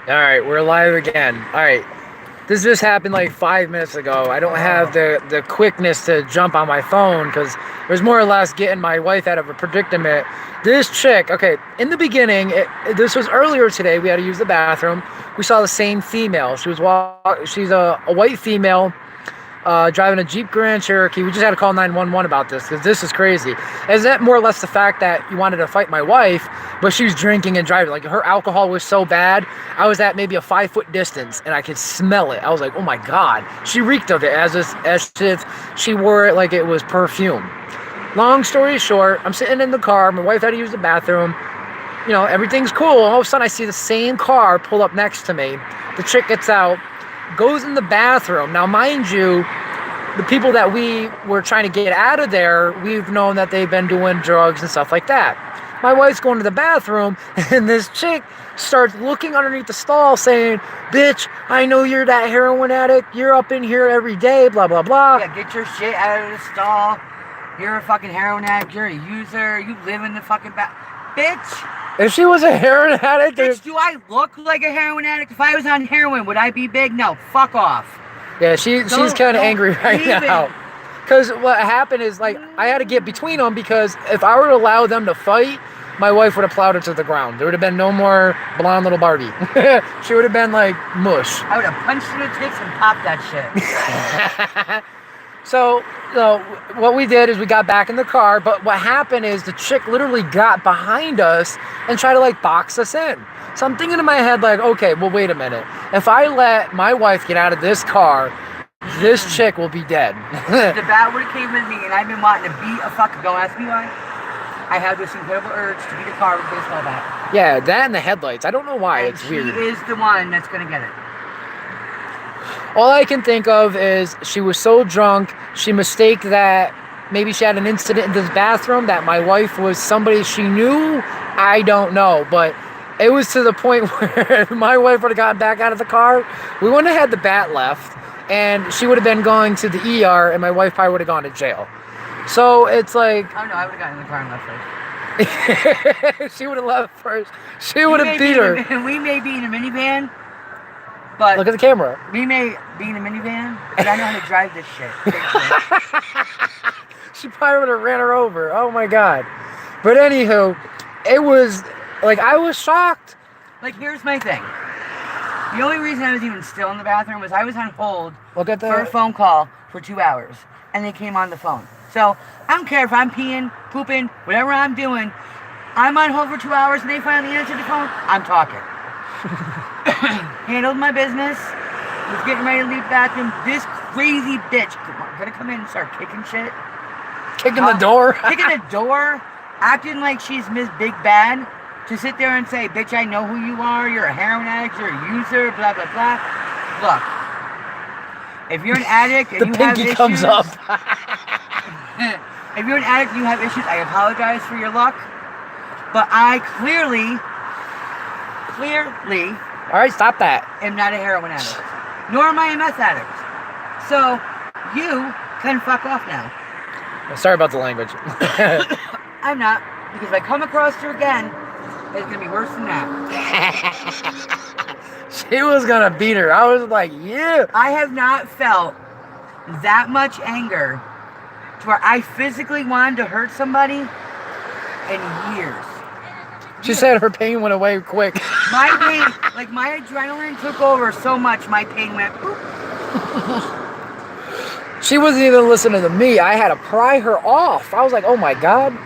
All right, we're live again. All right, this just happened like 5 minutes ago. I don't have the quickness to jump on my phone because it was more or less getting my wife out of a predicament. This chick, okay, in the beginning, this was earlier today. We had to use the bathroom. We saw the same female. She's a white female driving a Jeep Grand Cherokee. We just had to call 911 about this because this is crazy. Is that more or less the fact that you wanted to fight my wife, but she was drinking and driving? Like, her alcohol was so bad, I was at maybe a 5-foot distance and I could smell it. I was like, oh my God. She reeked of it as if she wore it like it was perfume. Long story short, I'm sitting in the car. My wife had to use the bathroom. You know, everything's cool. All of a sudden, I see the same car pull up next to me. The chick gets out, goes in the bathroom. Now, mind you, the people that we were trying to get out of there, we've known that they've been doing drugs and stuff like that. My wife's going to the bathroom, and this chick starts looking underneath the stall saying, bitch, I know you're that heroin addict. You're up in here every day, blah, blah, blah. Yeah, get your shit out of the stall. You're a fucking heroin addict. You're a user. You live in the fucking bitch. If she was a heroin addict... Bitch, do I look like a heroin addict? If I was on heroin, would I be big? No, fuck off. Yeah, she's kind of angry right now. Because what happened is, like, I had to get between them because if I were to allow them to fight, my wife would have plowed her to the ground. There would have been no more blonde little Barbie. She would have been like mush. I would have punched her in the tits and popped that shit. So, what we did is we got back in the car, but what happened is the chick literally got behind us and tried to, like, box us in. So I'm thinking in my head, like, okay, well, wait a minute. If I let my wife get out of this car, this chick will be dead. The bat would have came with me, and I've been wanting to beat a fucker. Don't ask me why. I have this incredible urge to beat a car with a baseball bat. Yeah, that and the headlights. I don't know why. And it's weird. She is the one that's going to get it. All I can think of is she was so drunk, she mistaked that maybe she had an incident in this bathroom, that my wife was somebody she knew. I don't know, but it was to the point where my wife would have gotten back out of the car. We wouldn't have had the bat left, and she would have been going to the ER, and my wife probably would have gone to jail. So it's like... Oh no, I would have gotten in the car and left first. She would have left first. She would have beat her. We may be in a minivan, but... Look at the camera. We may be in a minivan, but I know how to drive this shit. She probably would have ran her over. Oh my God. But anywho, it was... Like, I was shocked. Like, here's my thing. The only reason I was even still in the bathroom was I was on hold for a phone call for 2 hours, and they came on the phone. So, I don't care if I'm peeing, pooping, whatever I'm doing. I'm on hold for 2 hours, and they finally answered the phone. I'm talking. Handled my business. Was getting ready to leave the bathroom. This crazy bitch gonna come in and start kicking shit. Kicking the door? Kicking the door. Acting like she's Miss Big Bad. To sit there and say, bitch, I know who you are, you're a heroin addict, you're a user, blah, blah, blah. Look, if you're an addict and you have issues... comes up. If you're an addict and you have issues, I apologize for your luck. But I clearly... All right, stop that. Am not a heroin addict. Nor am I a meth addict. So, you can fuck off now. Sorry about the language. I'm not, because if I come across her again... It's going to be worse than that. She was going to beat her. I was like, yeah. I have not felt that much anger to where I physically wanted to hurt somebody in years. She said her pain went away quick. My pain, like my adrenaline took over so much, my pain went boop. She wasn't even listening to me. I had to pry her off. I was like, oh my God.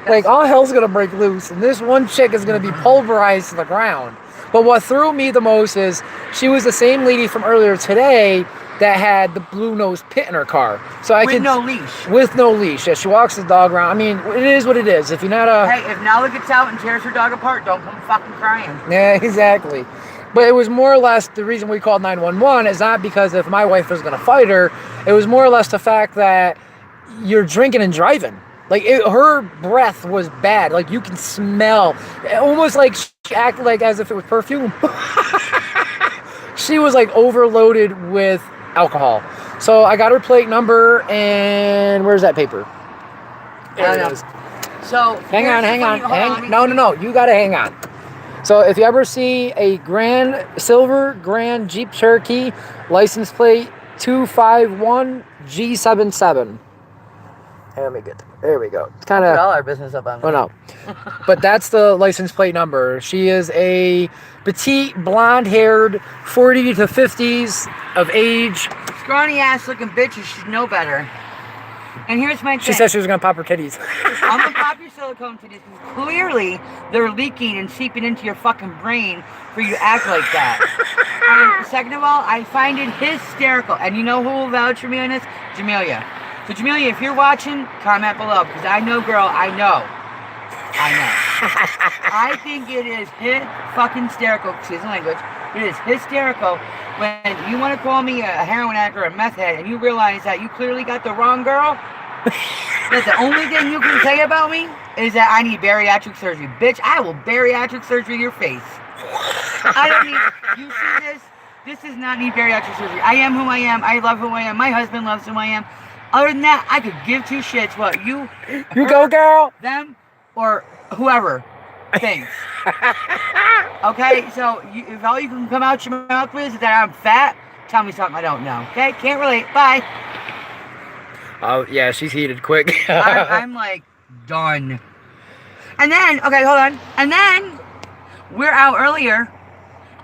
Like, all hell's gonna break loose, and this one chick is gonna be pulverized to the ground. But what threw me the most is she was the same lady from earlier today that had the blue-nosed pit in her car. So with no leash. With no leash. Yeah, she walks the dog around. I mean, it is what it is. If you're not a... Hey, if Nala gets out and tears her dog apart, don't come fucking crying. Yeah, exactly. But it was more or less the reason we called 911 is not because if my wife was gonna fight her. It was more or less the fact that you're drinking and driving. Like, her breath was bad. Like, you can smell. Almost like she acted like as if it was perfume. She was, like, overloaded with alcohol. So I got her plate number, and where's that paper? There it is. So, hang on. No. You got to hang on. So if you ever see a silver Grand Jeep Cherokee, license plate 251G77. Let me get there. We go. It's kind of all our business up on that. Oh no, but that's the license plate number. She is a petite, blonde-haired, 40 to 50s of age. Scrawny ass looking bitch. You should know better. And here's my thing. She said she was gonna pop her titties. I'm gonna pop your silicone titties because clearly they're leaking and seeping into your fucking brain for you to act like that. And second of all, I find it hysterical. And you know who will vouch for me on this? Jamelia. So Jamelia, if you're watching, comment below because I know, girl. I know. I think it is fucking hysterical. Excuse the language. It is hysterical when you want to call me a heroin addict or a meth head and you realize that you clearly got the wrong girl. That the only thing you can say about me is that I need bariatric surgery. Bitch, I will bariatric surgery your face. I don't need, you see this? This does not need bariatric surgery. I am who I am. I love who I am. My husband loves who I am. Other than that, I could give two shits what you go, girl. Them or whoever thinks. Okay, so if all you can come out your mouth with is that I'm fat, tell me something I don't know. Okay, can't relate. Bye. Oh yeah, she's heated quick. I'm like done. And then, okay, hold on. And then we're out earlier.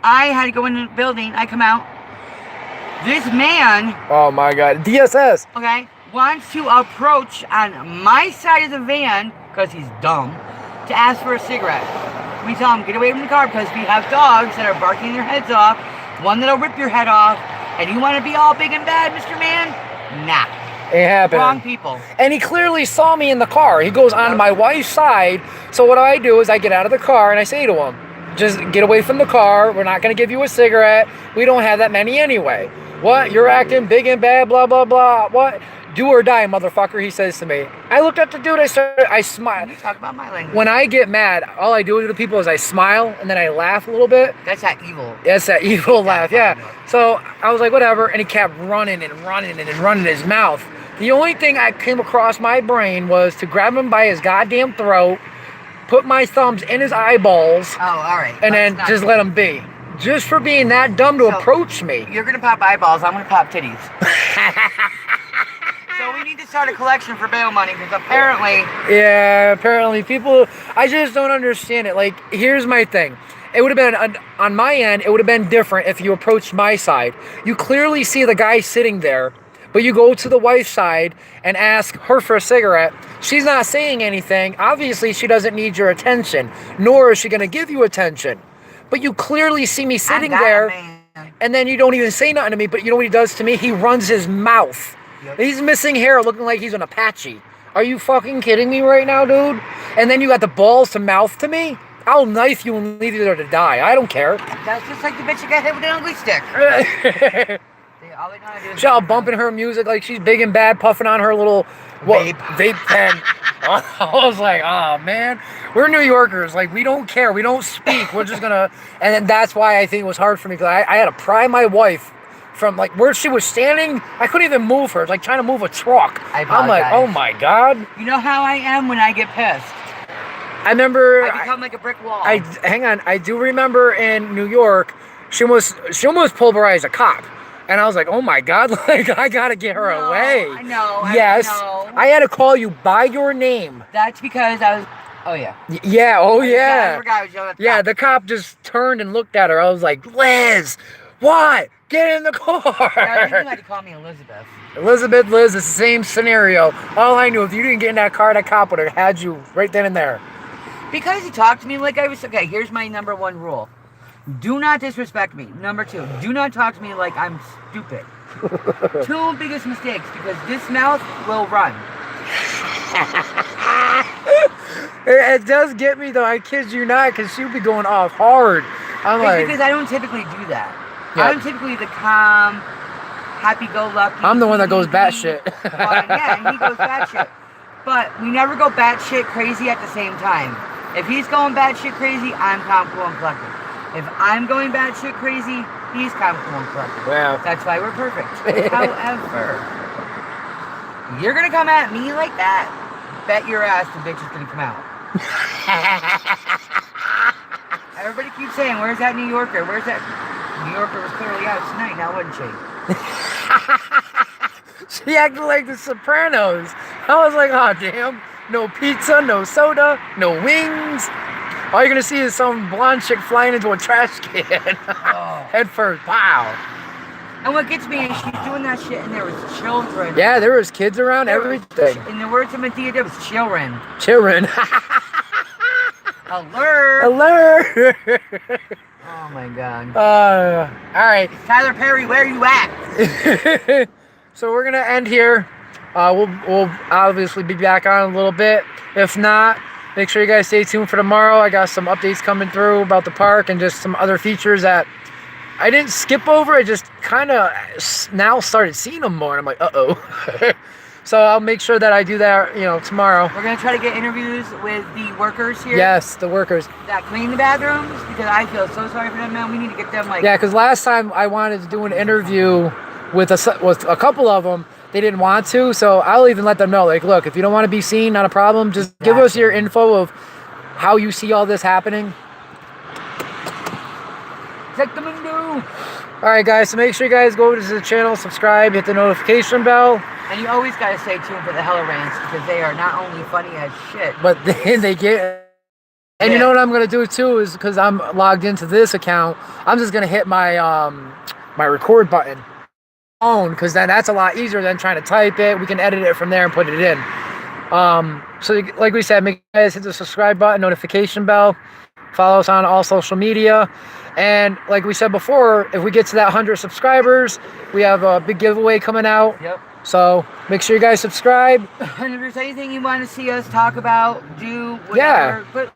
I had to go in the building. I come out. This man. Oh my God, DSS. Okay, wants to approach on my side of the van because he's dumb to ask for a cigarette. We tell him get away from the car because we have dogs that are barking their heads off. One that'll rip your head off. And you want to be all big and bad, Mr. Man? Nah. It happened. Wrong people. And he clearly saw me in the car. He goes on my wife's side. So what I do is I get out of the car and I say to him, just get away from the car. We're not going to give you a cigarette. We don't have that many anyway. What? You're acting big and bad, blah, blah, blah. What? Do or die, motherfucker, he says to me. I looked at the dude, I smile. You talk about my language. When I get mad, all I do to people is I smile and then I laugh a little bit. That's that evil. That's that evil laugh, yeah. So I was like, whatever, and he kept running and running and running his mouth. The only thing I came across my brain was to grab him by his goddamn throat, put my thumbs in his eyeballs. Oh, all right. And then just let him be. Just for being that dumb to approach me. You're going to pop eyeballs, I'm going to pop titties. So we need to start a collection for bail money because apparently... Yeah, apparently people... I just don't understand it. Like, here's my thing. It would have been, on my end, it would have been different if you approached my side. You clearly see the guy sitting there, but you go to the wife's side and ask her for a cigarette. She's not saying anything. Obviously, she doesn't need your attention, nor is she going to give you attention. But you clearly see me sitting there, and then you don't even say nothing to me, but you know what he does to me? He runs his mouth. Yep. He's missing hair looking like he's an Apache. Are you fucking kidding me right now, dude? And then you got the balls to mouth to me? I'll knife you and leave you there to die. I don't care. That's just like the bitch that got hit with an ugly stick. All they know how to do is... She's all bumping her music like she's big and bad, puffing on her little vape pen. I was like, oh, man. We're New Yorkers. Like, we don't care. We don't speak. We're just going to... And then that's why I think it was hard for me, because I had to pry my wife from, like, where she was standing. I couldn't even move her. It's like trying to move a truck. I'm like, oh, my God. You know how I am when I get pissed? I remember... I become like a brick wall. Hang on. I do remember in New York, she almost pulverized a cop. And I was like, oh my God, like, I gotta get her away. I know. Yes. I know. I had to call you by your name. That's because I was, oh yeah. Yeah, oh yeah. I forgot I was yelling at the yeah, cop. the cop just turned and looked at her. I was like, Liz, what? Get in the car. Yeah, you had to call me Elizabeth. Elizabeth, Liz, it's the same scenario. All I knew, if you didn't get in that car, that cop would have had you right then and there. Because he talked to me like I was, okay, here's my number one rule. Do not disrespect me. Number two, do not talk to me like I'm stupid. Two biggest mistakes, because this mouth will run. It does get me, though. I kid you not, because she'll be going off hard. I'm like... Because I don't typically do that. Yeah. I'm typically the calm, happy-go-lucky. I'm the one that goes batshit. Yeah, and he goes batshit. But we never go batshit crazy at the same time. If he's going batshit crazy, I'm calm, cool, and collected. If I'm going batshit crazy, he's calm, cool, and collected. Wow. That's why we're perfect. However, you're going to come at me like that, bet your ass the bitch is going to come out. I Everybody keeps saying, where's that New Yorker? Where's that? New Yorker was clearly out tonight, now wasn't she? She acted like the Sopranos. I was like, oh damn, no pizza, no soda, no wings. All you're gonna see is some blonde chick flying into a trash can. Head first, wow. And what gets me is she's doing that shit and there was children. Yeah, there was kids around, everything. In the words of Medea, there was children. Children. Alert! Alert! Oh my god. All right. Tyler Perry, where are you at? So we're gonna end here. We'll obviously be back on in a little bit. If not, make sure you guys stay tuned for tomorrow. I got some updates coming through about the park and just some other features that I didn't skip over. I just kind of now started seeing them more. And I'm like, uh-oh. So I'll make sure that I do that, tomorrow. We're going to try to get interviews with the workers here. Yes, the workers. That clean the bathrooms, because I feel so sorry for them, man. We need to get them, like... Yeah, because last time I wanted to do an interview with a couple of them. They didn't want to, so I'll even let them know, like, look, if you don't want to be seen, not a problem. Just give us your info of how you see all this happening. All right, guys, so make sure you guys go over to the channel, subscribe, hit the notification bell. And you always got to stay tuned for the HelleRants, because they are not only funny as shit, but they get... And you know what I'm going to do, too, is because I'm logged into this account, I'm just going to hit my my record button on, because then that's a lot easier than trying to type it. We can edit it from there and put it in. So like we said, make sure you guys hit the subscribe button, notification bell, follow us on all social media. And like we said before, if we get to that 100 subscribers, we have a big giveaway coming out. Yep. So make sure you guys subscribe. And if there's anything you want to see us talk about, do, whatever. Yeah. But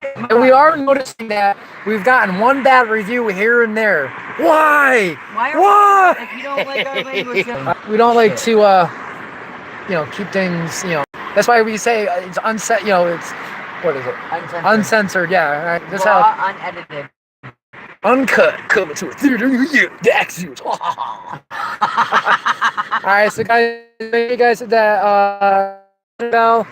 and we are noticing that we've gotten one bad review here and there. Why? Why? If you don't like our language, we don't like to, keep things, That's why we say it's unset. It's what is it? Uncensored. Yeah. Right. That's raw, unedited. Uncut, coming to a theater near you. The X-Viewz. All right, so guys, make sure you guys hit that bell.